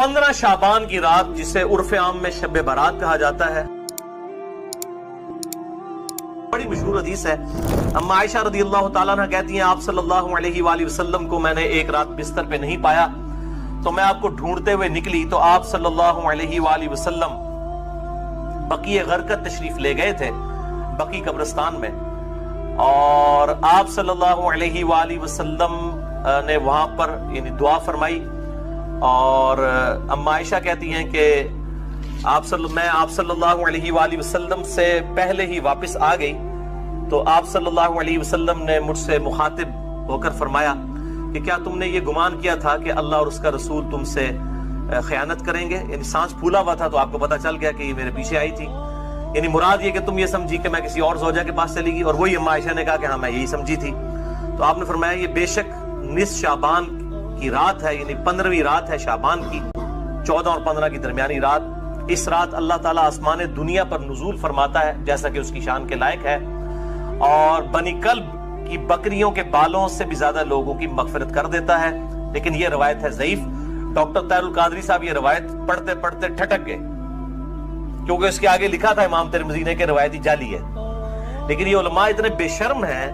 15 शाबान की रात, जिसे उर्फ आम में शब बारात कहा जाता है, बड़ी मशहूर हदीस है। अम्मा आयशा रज़ियल्लाहु ताला अन्हा कहती हैं, आप सल्लल्लाहु अलैहि वसल्लम को मैंने एक रात बिस्तर पे नहीं पाया, तो मैं आपको ढूंढते हुए निकली तो आप सल्लल्लाहु अलैहि वसल्लम बकी गरकत तशरीफ ले गए थे, बकी कब्रिस्तान में, और आप सल्लल्लाहु अलैहि वसल्लम ने वहां पर यानी दुआ फरमाई। और अम्मा आयशा कहती हैं कि मैं आप सल्लल्लाहु अलैहि वसल्लम से पहले ही वापस आ गई, तो आप सल्लल्लाहु अलैहि वसल्लम ने मुझसे मुखातिब होकर फरमाया कि क्या तुमने ये गुमान किया था कि अल्लाह और उसका रसूल तुमसे खयानत करेंगे? यानी सांस फूला हुआ था तो आपको पता चल गया कि ये मेरे पीछे आई थी, यानी मुराद ये कि तुम ये समझी कि मैं किसी और ज़ौजा के पास चली गई। और वही अम्मा आयशा ने कहा कि हाँ मैं यही समझी थी। तो आपने फरमाया ये बेशक निस शाबान की रात है, यानी 15वीं रात है शाबान की, 14 और 15 की दरमियानी रात। इस रात अल्लाह ताला आसमान दुनिया पर नुज़ूल फरमाता है जैसा कि उसकी शान के लायक है, और बनी कल्ब की बकरियों के बालों से भी ज्यादा लोगों की मगफिरत कर देता है। लेकिन यह रवायत है ज़ईफ। डॉक्टर तारुल कादरी साहब ये रवायत पढ़ते पढ़ते ठटक गए, क्योंकि उसके आगे लिखा था इमाम तिरमिज़ी ने कि रवायत जाली है। लेकिन ये उलमा इतने बेशर्म हैं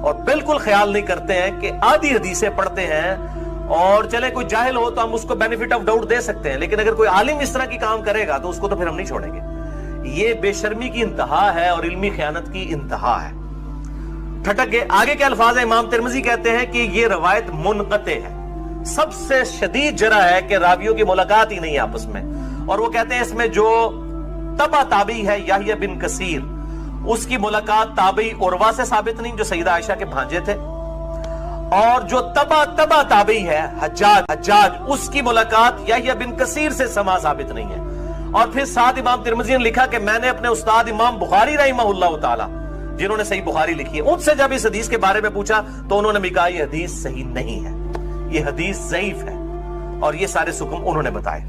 और बिल्कुल ख्याल नहीं करते हैं कि आधी हदीसें पढ़ते हैं, और चले कोई जाहिल हो तो हम उसको बेनिफिट ऑफ डाउट दे सकते हैं, लेकिन अगर कोई आलिम इस तरह की काम करेगा तो उसको तो फिर हम नहीं छोड़ेंगे। ये बेशर्मी की इंतहा है और इल्मी खयानत की इंतहा है। ठटक गए। आगे के अल्फाज है, इमाम तिरमिज़ी कहते हैं कि ये रवायत मुनक़ते है, सबसे शदीद जरा है कि रावियों की मुलाकात ही नहीं है आपस में। और वो कहते हैं इसमें जो तबा ताबी है याहिया बिन कसीर, उसकी मुलाकात ताबी उर्वा से साबित नहीं जो सईदा आयशा के भांजे थे, और जो तबा ताबी है हज्जाज, उसकी मुलाकात याहिया बिन कसीर से समा साबित नहीं है। और फिर साथ इमाम तिरमिज़ी ने लिखा कि मैंने अपने उस्ताद इमाम बुखारी रहमहुल्लाह ताला, जिन्होंने सही बुखारी लिखी है, उनसे जब इस हदीस के बारे में पूछा तो उन्होंने भी कहा यह हदीस सही नहीं है, यह हदीस ज़ईफ है, और ये सारे सुकम उन्होंने बताए।